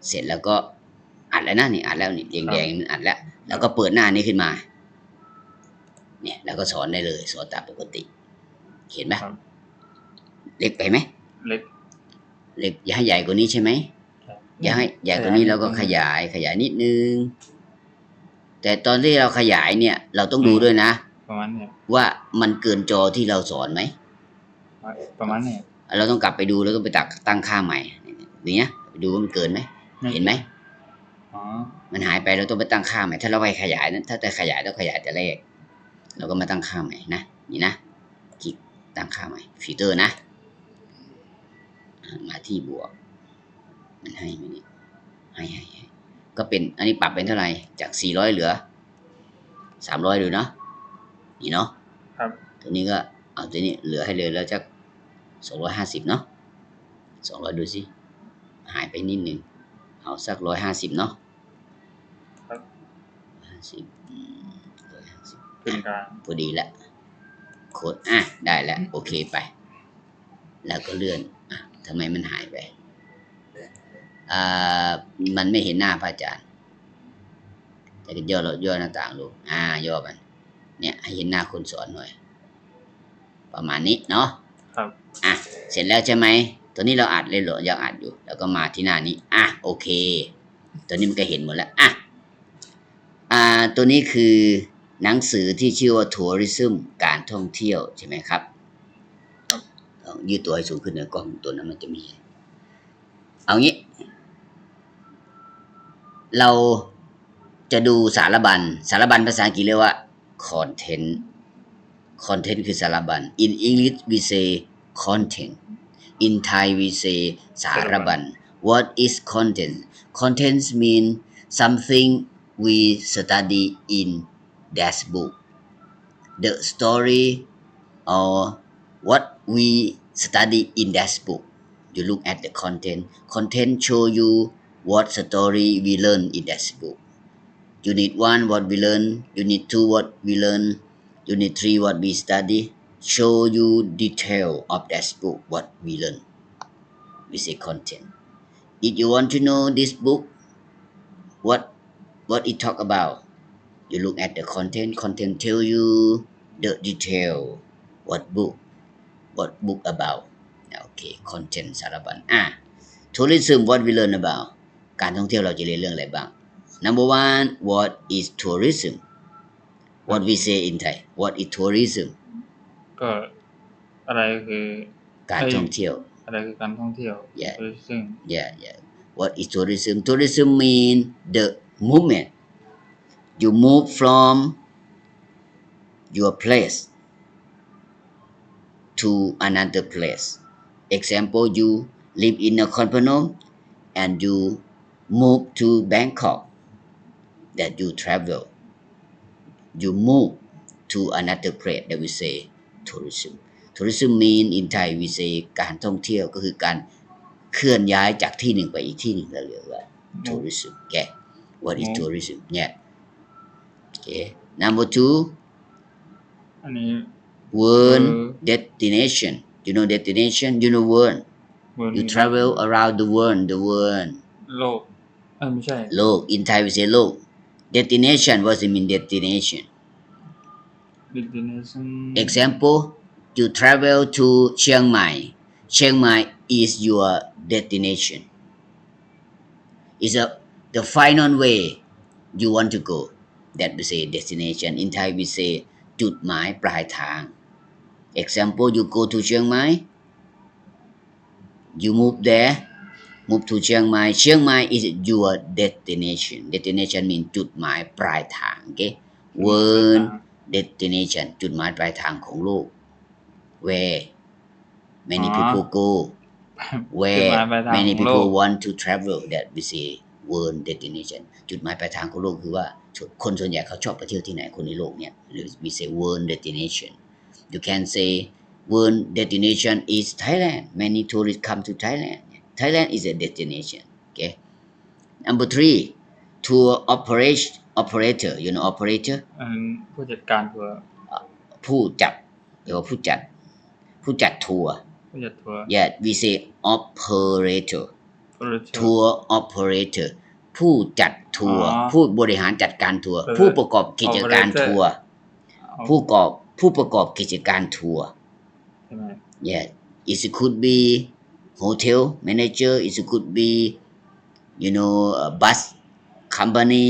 เสร็จแล้วก็อัดแล้วนะนี่อัดแล้วนี่แดงๆมันอัดแล้วก็เปิดหน้านี้ขึ้นมาเนี่ยแล้วก็สอนได้เลยสอนตามปกติเห็นมั้ยเล็กไปมั้ยเล็กอย่าให้ใหญ่กว่านี้ใช่มั้ยอย่าให้ใหญ่กว่านี้แล้วก็ขยายนิดนึงแต่ตอนที่เราขยายเนี่ยเราต้องดูด้วยนะประมาณนี้ว่ามันเกินจอที่เราสอนมั้ยประมาณนี้เราต้องกลับไปดูแล้วก็ไปตั้งค่าใหม่นี่นะไปดูว่ามันเกินมั้ยเห็นมั้ยมันหายไปเราต้องไปตั้งค่าใหม่ถ้าเราไปขยายนั้นถ้าจะขยายต้องขยายแต่แรกเราก็มาตั้งค่าใหม่นะนี่นะคลิกตั้งค่าใหม่ฟิลเตอร์นะมาที่บวกมันให้มั้ยนี่ให้ก็เป็นอันนี้ปรับเป็นเท่าไหร่จาก400เหลือ300ดูเนาะนี่เนาะครับตัวนี้ก็เอาตัวนี้เหลือให้เลยแล้วจัก250เนาะ200ดูสิหายไปนิดนึงเอาสัก150เนาะครับ150เป็นกลางพอดีแล้วโคดได้แล้วโอเคไปแล้วก็เลื่อนทำไมมันหายไปมันไม่เห็นหน้าพระอาจารย์แต่ก็ย่อหน้าต่างลงย่อมันเนี่ยให้เห็นหน้าคนสอนหน่อยประมาณนี้เนาะครับเสร็จแล้วใช่มั้ยตัวนี้เราอัดเลยเหรอยังอัดอยู่แล้วก็มาที่หน้านี้โอเคตัวนี้มันก็เห็นหมดแล้วตัวนี้คือหนังสือที่ชื่อว่า Tourism การท่องเที่ยวใช่มั้ยครับต้องยืดตัวให้สูงขึ้นหน่อยกล้องตัวนั้นมันจะมีเอางี้เราจะดูสารบัญภาษาอังกฤษเรียกว่า content คือสารบัญ in English we say content in Thai we say สารบัญ what is content mean something we study in that book the story or what we study in that book you look at the content show you what story we learn in that book unit 1 what we learn unit 2 what we learn unit 3 what we study show you detail of that book what we learn we say content if you want to know this book what it talk about you look at the content tell you the detail what book about okay content สารบัญtourism what we learn about การท่องเที่ยวเราจะเรียนเรื่องอะไรบ้าง number 1 what is tourism what we say in Thai what is tourism ก็อะไรคือการท่องเที่ยวอะไรคือการท่องเที่ยว tourism yeah what is tourism mean the movement you move from your place to another place example you live in a Phnom Penh and you move to Bangkok that you travel you move to another place that we say tourism mean in Thai we say การท่องเที่ยวก็คือการเคลื่อนย้ายจากที่หนึ่งไปอีกที่หนึ่งเราเรียกว่า tourism okay what is tourism yeah okay number 2อันนี้ world destination you know destination you know world you travel around the world โลกไม่ใช่โลก in Thai we say โลก destination what does it mean destination example you travel to Chiang Mai is your destination is the final way you want to go that we say destination in Thai we say จุดหมายปลายทาง example you go to Chiang Mai you move to Chiang Mai is your destination mean จุดหมายปลายทาง okay world destination จุดหมายปลายทางของโลก where many people go where many people want to travel that we say world destination จุดหมายปลายทางของโลกคือว่าคนส่วนใหญ่เขาชอบไปเที่ยวที่ไหนคนในโลกเนี่ยหรือ we say world destination you can say world destination is Thailand many tourists come to Thailand is a destination okay number 3 tour operator you know operator ผู้จัดการทัวร์ผู้จัดเรียกว่าผู้จัดทัวร์yeah we say operator operator tour operator ผู้จัดทัวร์ อ๋อ ผู้บริหารจัดการทัวร์ แต่ ผู้ประกอบกิจการ operator ทัวร์ ผู้ประกอบกิจการทัวร์ ใช่ไหม Yeah, it could be hotel manager, it could be, a bus company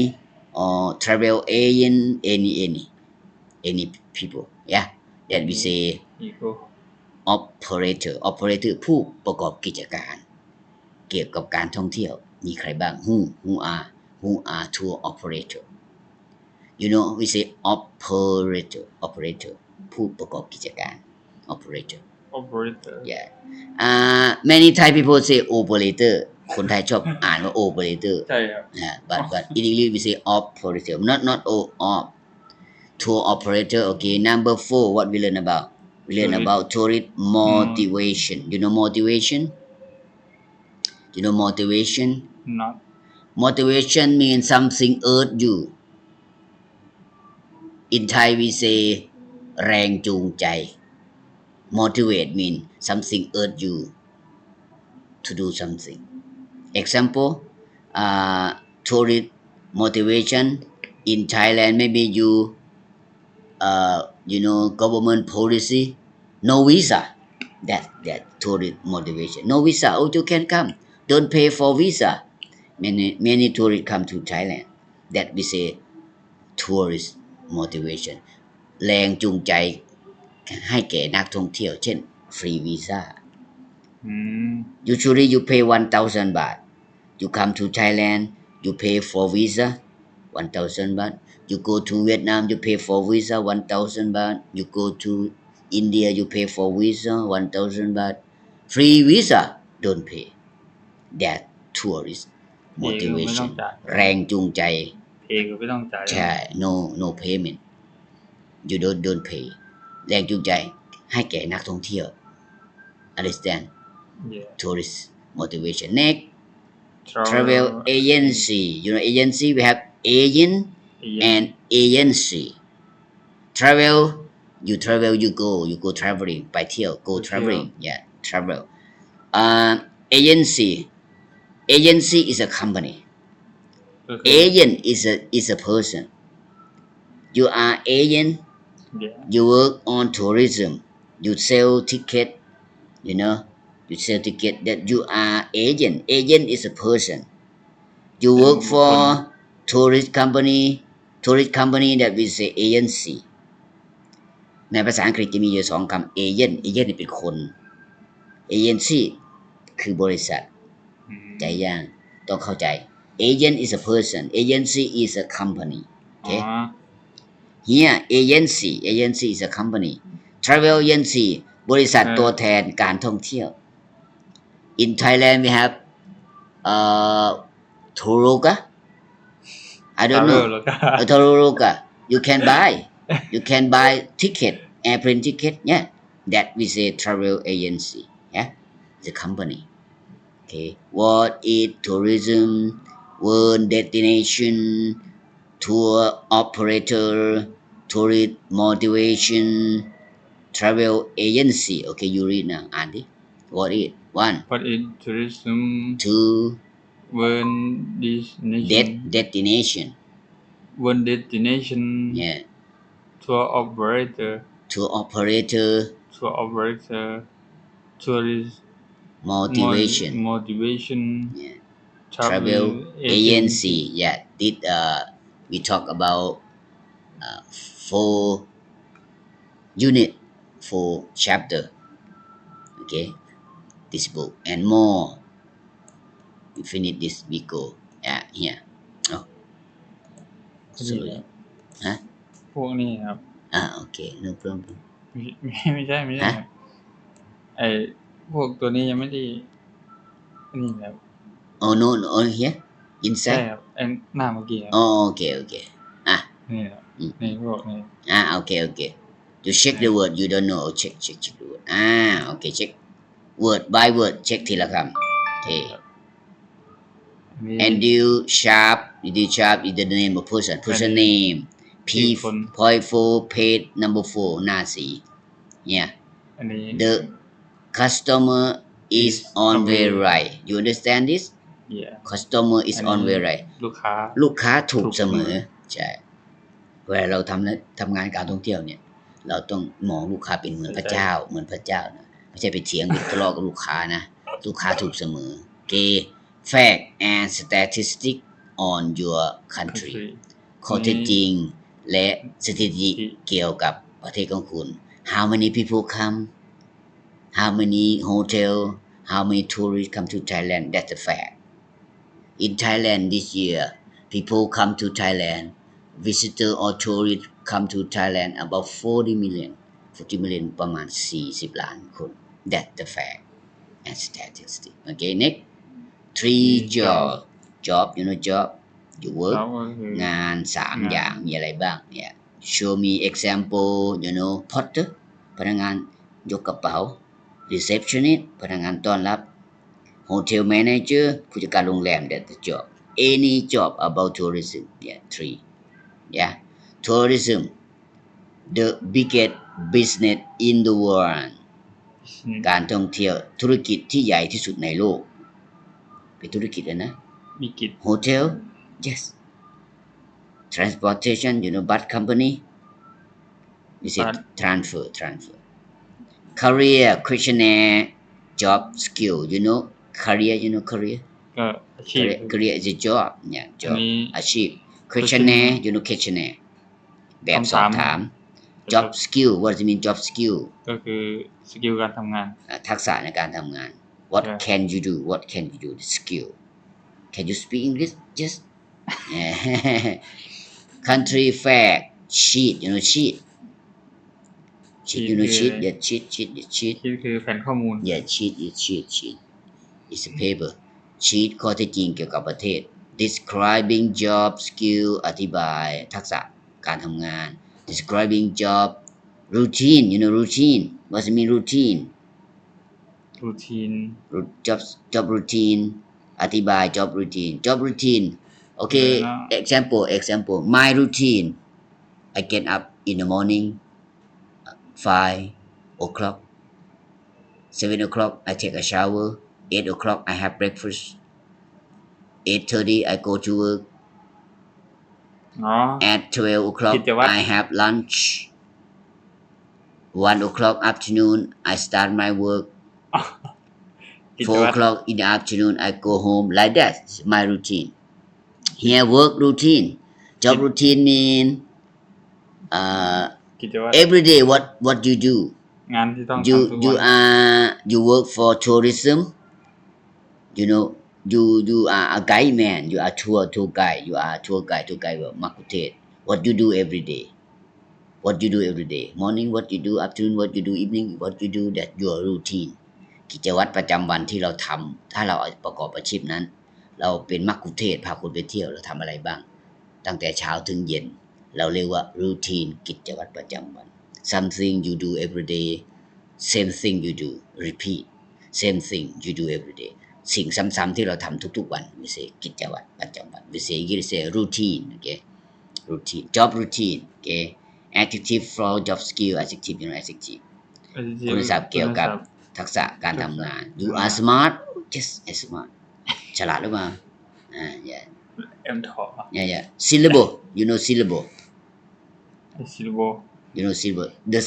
or travel agent, any people. Yeah, that we say ego operator. Operator ผู้ประกอบกิจการ เกี่ยวกับการท่องเที่ยว มีใครบ้าง who are tour operator. We say operator ผู้ประกอบกิจการ operator. operator Yeah. Many Thai people say operator คนไทยชอบอ่านว่า operator ใช่ครับ but in English we say operator not op tour operator. Okay, number 4, what we learn about? We learn Tourist. about tourist motivation. You know motivation? not Motivation means something urge you. In Thai we say แรงจูงใจ motivate means something urge you to do something. Example, tourist motivation in Thailand, maybe government policy, no visa. That tourist motivation. No visa. Oh, you can come. Don't pay for visa. Many tourists come to Thailand. That we say tourist motivation. แรงจูงใจให้แก่นักท่องเที่ยวเช่น free visa. Usually you pay 1,000 baht. You come to Thailand, you pay for visa 1,000 baht. You go to Vietnam, you pay for visa 1,000 baht. You go to India, you pay for visa 1,000 baht. Free visa, don't pay. That tourist เพย์ก็ไม่ต้อง motivation จ่าย แรงจูงใจ เพย์ก็ไม่ต้องจ่าย ใช่ no payment. You don't pay. แรงจูงใจให้แก่นักท่องเที่ยว Understand? Yeah. Tourist motivation. Next, travel travel agency. Agency, we have agent and agency. Travel, you go traveling ไปเที่ยว go traveling. Yeah, travel. Agency is a company. ก็คือ Agent is a person. You are agent. yeah. You work on tourism. You sell ticket. You sell ticket. That you are agent. Agent is a person. You work for tourist company that we say agency. ในภาษาอังกฤษจะมีอยู่2คำ agent นี่เป็นคน agency คือบริษัท ใจย่างต้องเข้าใจ agent is a person. Agency is a company. Okay? Here agency is a company. Travel agency บริษัทตัวแทนการท่องเที่ยว In Thailand we have Touroga. I don't know. Touroga. You can buy ticket, airplane ticket. Yeah, that we say travel agency. Yeah, the company. Okay. What is tourism? Word destination, tour operator, tourist motivation, travel agency. Okay, you read now. อ่านดิ What is? 1. What is tourism? 2. One destination. Destination. One destination. Yeah. Tour operator. Tour operator. Tourist motivation. Yeah. Travel agency. Yeah. We talk about 4 unit, 4 chapter. Okay. This book and more. We finish this, we go. Yeah, here. Oh. Sorry. Huh? พวกนี้ครับ Okay. No problem. ไม่ใช่ครับไอ้พวกตัวนี้ยังไม่ได้นี่ครับ Oh no, here ใช่ inside. ครับไอ้หน้าเมื่อกี้ครับ Oh, okay. นี่ครับนี่พวกนี้ Okay. You check the word you don't know. Check the word. Okay. Check word by word. Check ทีละคำ Okay. And you sharp is the name of person name. P.4 page number 4 หน้าสี Yeah. อันนี้ The customer is on way right. You understand this? yeah customer is อันนี้ always right ลูกค้า ลูกค้าถูกเสมอ ถูกเสมอ ใช่เวลาเราทำงานการท่องเที่ยวเนี่ยเราต้องมองลูกค้าเป็นเหมือนพระเจ้าเหมือนพระเจ้านะไม่ใช่ไปเถียงทะเลาะกับลูกค้านะลูกค้าถูกเสมอ Okay fact and statistic on your country ข้อเท็จจริงและสถิติเกี่ยวกับประเทศของคุณ How many people come How many hotel How many tourists come to Thailand That's a fact In Thailand this year people come to Thailand visitor or tourists come to Thailand about 40 million ประมาณ40ล้านคน That's the fact and statistic Okay next 3 job you know job you work แล้วก็คือง าน3อย่างมีอะไรบ้างเนี่ย Show me example you know porter พนักงานยกกระเป๋า receptionist พนักงานต้อนรับ hotel manager ผู้จัดการโรงแรม that's the job any job about tourism yeah 3 yeah tourism the biggest business in the world การท่องเที่ยวธุรกิจที่ใหญ่ที่สุดในโลกเป็นธุรกิจนะ มีกิจ hotel yes transportation you know bus company is it transfer career questionnaire job skill you know career ก็อาชีพ career is a job yeah อัน job นี้ อาชีพ questionnaire you know questionnaire แบบสอบถาม job skill what does it mean job skill ก็คือสกิลการทำงาน ทักษะในการทำงาน what Yeah. can you do what can you do the skill can you speak English just country flag sheet you know sheet you know sheet yeah sheet ที่คือแผนข้อมูล yeah sheet it's a paper sheet ข้อเท็จจริงเกี่ยวกับประเทศ describing job skill อธิบายทักษะการทำงาน describing job routine you know routine what does it mean routine รูทีน job routine อธิบาย job routine okay example my routine I get up in the morning 5 o'clock 7 o'clock I take a shower 8 o'clock I have breakfast 8:30 I go to work อ๋อ at 12 o'clock กิจวัตร I have lunch 1 o'clock afternoon I start my work กิจ 4 วัตร o'clock in the afternoon I go home like that my routine here work routine job routine mean กิจวัตร every day what you do งานที่ต้องทำ you ทุก you วัน are you work for tourism you know you are a guide man you are tour guide you are tour guide Makutet what you do every day morning what you do afternoon what you do evening what you do that your routine กิจวัตรประจำวันที่เราทำถ้าเราประกอบอาชีพนั้นเราเป็นมัคคุเทศก์พาคนไปเที่ยวเราทำอะไรบ้างตั้งแต่เช้าถึงเย็นเราเรียกว่า routine กิจวัตรประจำวัน something you do every day same thing you do repeat same thing you do every day สิ่งซ้ำๆที่เราทำทุกๆวัน we say กิจวัตรประจำวัน we say routine okay routine job routine okay adjective for job skill adjective you know adjective คุณศัพท์เกี่ยวกับทักษะการทำงาน you are smart yes smart ฉลาดหรือเปล่าyeah yeah syllable you know syllable you know syllable the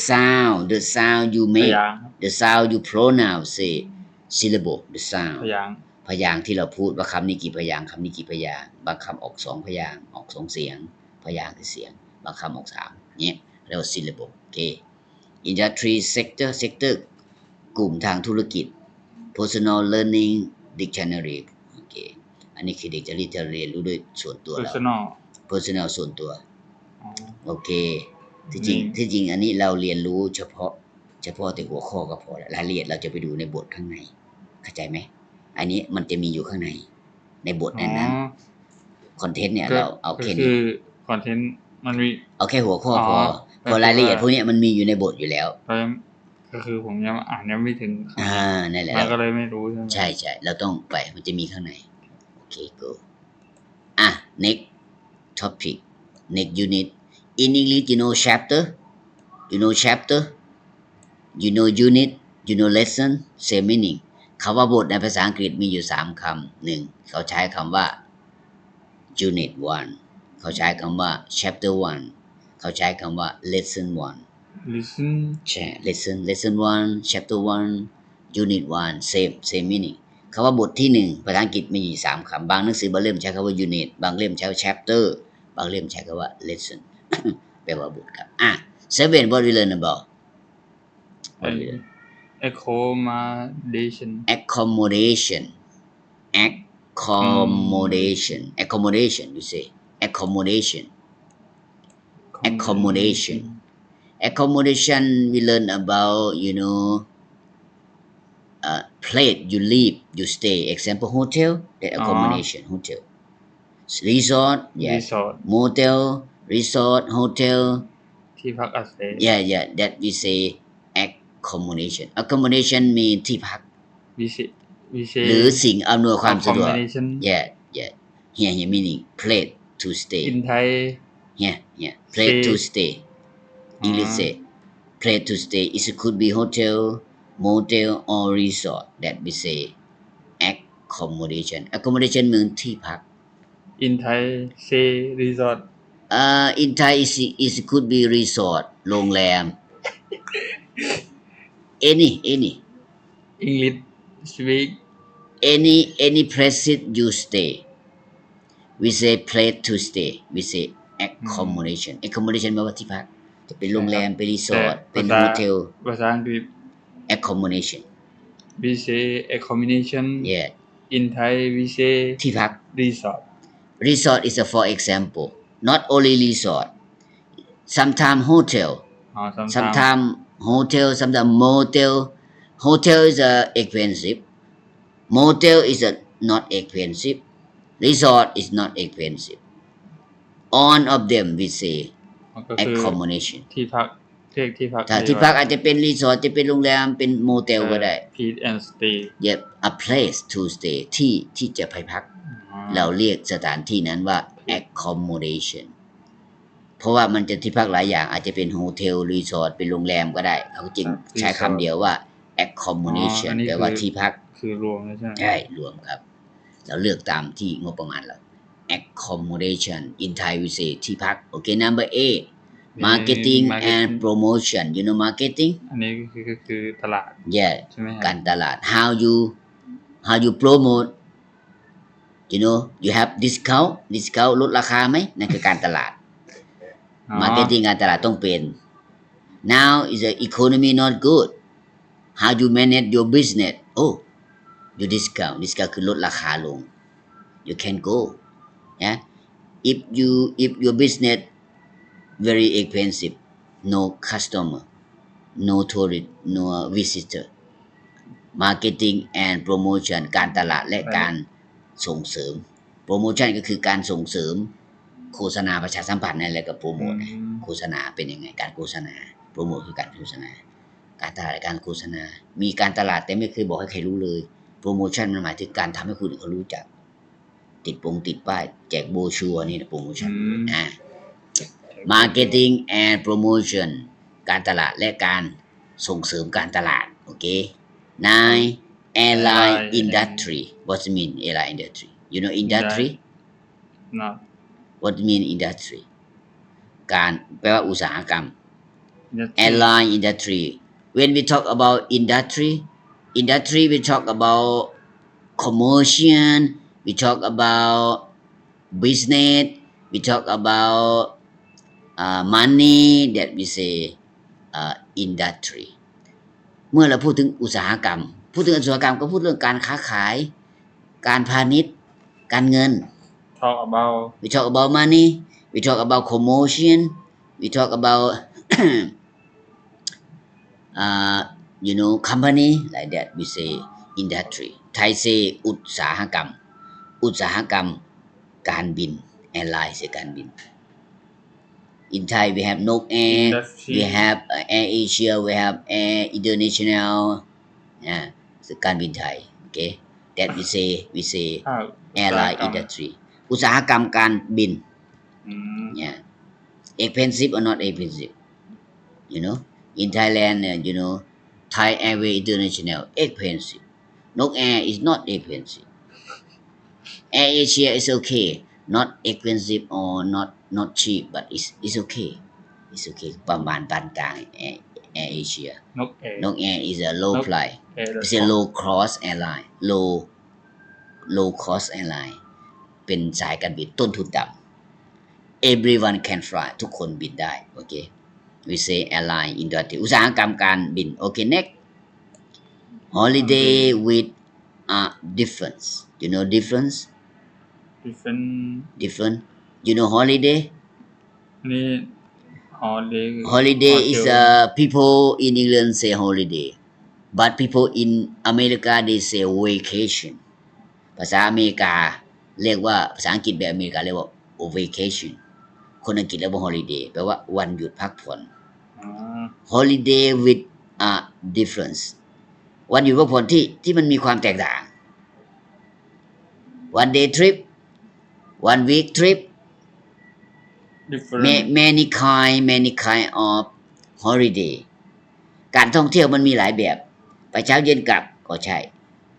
sound you พ make ยางค์ the sound you pronounce say syllable the sound พยางค์ ที่เราพูดว่าคำนี้กี่พยางค์คำนี้กี่พยางค์บางคำออก2พยางค์ออก2เสียงพยางค์คือเสียงบางคำออก3เนี่ยเรียกว่า syllable okay industry sector กลุ่มทางธุรกิจ personal learning dictionary โอเคอันนี้คือเด็กจะเรียนรู้ด้วยส่วนตัวแล้ว personal ส่วนตัวโอเคที่จริงอันนี้เราเรียนรู้เฉพาะแต่หัวข้อก็พอแล้วรายละเอียดเราจะไปดูในบทข้างในเข้าใจไหมอันนี้มันจะมีอยู่ข้างในบทนั้นคอนเทนต์เนี่ยเราเอาแค่นี้คือคอนเทนต์มันมีเอาแค่หัวข้อพอรายละเอียดพวกนี้มันมีอยู่ในบทอยู่แล้วก็คือผมยังอ่านยังไม่ถึงนั่นแหละมันก็เลยไม่รู้ใช่มั้ยใช่ๆเราต้องไปมันจะมีข้างในโอเค go next topic next unit in English you know chapter you know unit you know lesson same meaning คำว่าบทในภาษาอังกฤษมีอยู่3คำ 1เขาใช้คำว่า unit 1เขาใช้คำว่า chapter 1เขาใช้คำว่า lesson 1 listen ใช่ lesson 1 chapter 1 unit 1 same meaning คำว่าบทที่1ภาษาอังกฤษมีอยู่3คำบางหนังสือบางเล่มใช้คำว่า unit บางเล่มใช้ chapter บางเล่มใช้คำว่า lesson แปลว่าบทครับ7 what we learn about what we learn accommodation accommodation you say accommodation we learn about place you live you stay example hotel that accommodation hotel resort yes resort motel resort hotel ที่พักอาศัย yeah that we say accommodation mean ที่พักwe say หรือสิ่งอำนวยความสะดวก accommodation yeah here meaning place to stay in Thai here place to stay English say place to stay it could be hotel motel or resort that we say accommodation เมืองที่พัก in Thai say resort in Thai it could be resort โรงแรม any English speak any place you stay we say place to stay we say accommodation แปลว่าที่พักจะเป็นโรงแรมเป็นรีสอร์ทเป็นโฮเทลภาษาอังกฤษ accommodation we say accommodation yeah in Thai we say ที่พัก resort is a for example not only resort sometimes hotel sometimes hotel sometimes motel hotel is expensive motel is not expensive resort is not expensive all of them we say ก็คือ accommodation ที่พักเรียกที่พัก ถ้าที่พักอาจจะเป็นรีสอร์ทจะเป็นโรงแรมเป็นโมเทลก็ได้ Eat and stay yep a place to stay ที่จะไปพักเราเรียกสถานที่นั้นว่า accommodation เพราะว่ามันจะที่พักหลายอย่างอาจจะเป็นโฮเทลรีสอร์ทเป็นโรงแรมก็ได้เขาจึงใช้คำเดียวว่า accommodation แปลว่าที่พักคือรวมใช่ไหมใช่รวมครับเราเลือกตามที่งบประมาณเรา accommodation in Thai we say ที่พักโอเค number 8 marketing and promotion you know marketing อันนี้คือตลาด yeah ใช่ไหมครับการตลาด how you promote you know you have discount ลดราคาไหมนั่นคือการตลาด marketing การตลาดต้องเป็น now is the economy not good how you manage your business you discount คือลดราคาลง you can go yeah if your business very expensive no customer no tourist no visitor marketing and promotion การตลาดและการส่งเสริม promotion ก็คือการส่งเสริมโฆษณาประชาสัมพันธ์นั่นแหละก็โปรโมทโฆษณาเป็นยังไงการโฆษณาโปรโมทคือการโฆษณาการตลาดและการโฆษณามีการตลาดแต่ไม่เคยบอกให้ใครรู้เลยโปรโมชั่นมันหมายถึงการทำให้คนอื่นเขารู้จักติดป้ายแจกโบรชัวร์นี่นะโปรโมชั่นmarketing and promotion การตลาดและการส่งเสริมการตลาดโอเค 9 airline industry what does mean airline industry you know industry no what mean industry การแปลว่าอุตสาหกรรม airline industry when we talk about industry we talk about commercial we talk about business we talk about money that we say industry เมื่อเราพูดถึงอุตสาหกรรมก็พูดเรื่องการค้าขายการพาณิชย์การเงิน we talk about money we talk about commercial we talk about company like that we say industry Thai say อุตสาหกรรมการบิน airline คือการบิน in Thai we have Nok Air we have Air Asia we have Air International คือการบินไทย okay that we say airline industry อุตสาหกรรมการบินyeah expensive or not expensive you know in Thailand you know Thai Airway International expensive นกแอร์ is not expensive Air Asia is okay not expensive or not cheap but it's okay it's okay ประมาณปานกลาง Air Asia นกแอร์ นกแอร์ is a low นก price แอร์ it's a low cost airline low cost airline เป็นสายการบินต้นทุนต่ำ everyone can fly ทุกคนบินได้โอเค we say airline industry อุตสาหกรรมการบินโอเค next holiday with difference you know difference different you know holiday นี่ holiday is people in England say holiday but people in America they say vacation ภาษาอเมริกาเรียกว่าภาษาอังกฤษแบบอเมริกาเรียกว่า vacation คนอังกฤษเรียกว่า holiday แปลว่าวันหยุดพักผ่อน holiday with difference วันหยุดพักผ่อนที่มันมีความแตกต่าง one day trip one week trip different many kind of holiday การท่องเที่ยวมันมีหลายแบบไปเช้าเย็นกลับก็ใช่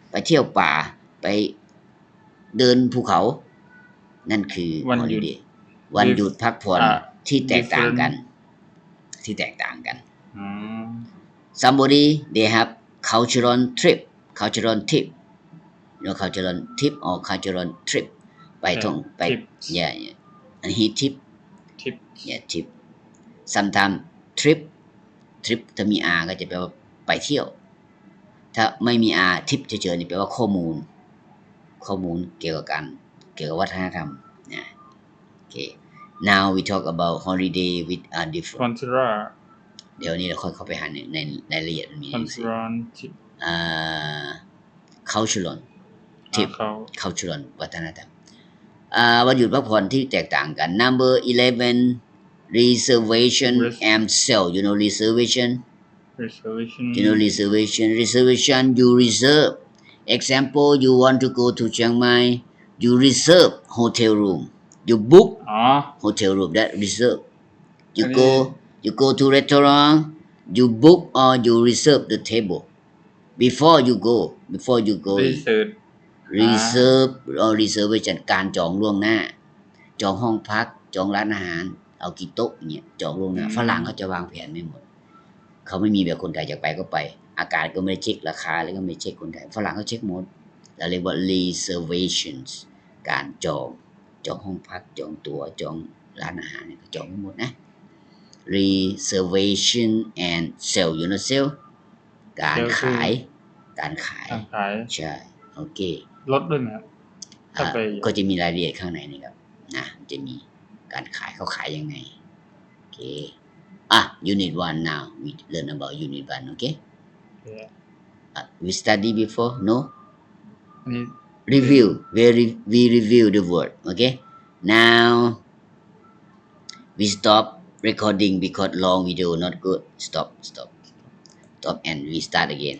ไปเที่ยวป่าไปเดินภูเขานั่นคือ holiday วันหยุดพักผ่อนที่แตกต่างกันsomebody they have cultural tip you know cultural tip or cultural trip ไปท่องไป yeah and he tip yeah tip sometimes trip ถ้ามี r ก็จะแปลว่าไปเที่ยวถ้าไม่มี r tip เฉยๆนี่แปลว่าข้อมูลเกี่ยวกับวัฒนธรรมนะโอเค now we talk about holiday with different contra เดี๋ยวนี้เราค่อยเข้าไปหาในรายละเอียดมันมี contra cultural tip cultural วัฒนธรรมวันหยุดพักผ่อนที่แตกต่างกัน number 11 reservation and sell you know reservation you know reservation you reserve example you want to go to Chiang Mai you reserve hotel room you book hotel room that reserve you go to restaurant you book or you reserve the table before you go reserve or reservation การจองล่วงหน้าจองห้องพักจองร้านอาหารเอากี่โต๊ะเนี่ยจองล่วงหน้าฝรั่งเขาจะวางแผนไม่หมดเขาไม่มีแบบคนไทยอยากไปก็ไปอากาศก็ไม่ได้เช็คราคาแล้วก็ไม่เช็คคนไทยฝรั่งเขาเช็คหมดเราเรียกว่า reservations การจองห้องพักจองตั๋วจองร้านอาหารเนี่ยจองไม่หมดนะ reservation and sell you know sell การขายใช่โอเคลดด้วยมั้ยครับก็จะมีรายละเอียดข้างในนี่ครับนะจะมีการขายเขาขายยังไงโอเคunit 1 now we learn about unit 1 okay we study before no review we review the word okay now we stop recording because long video not good stop and we start again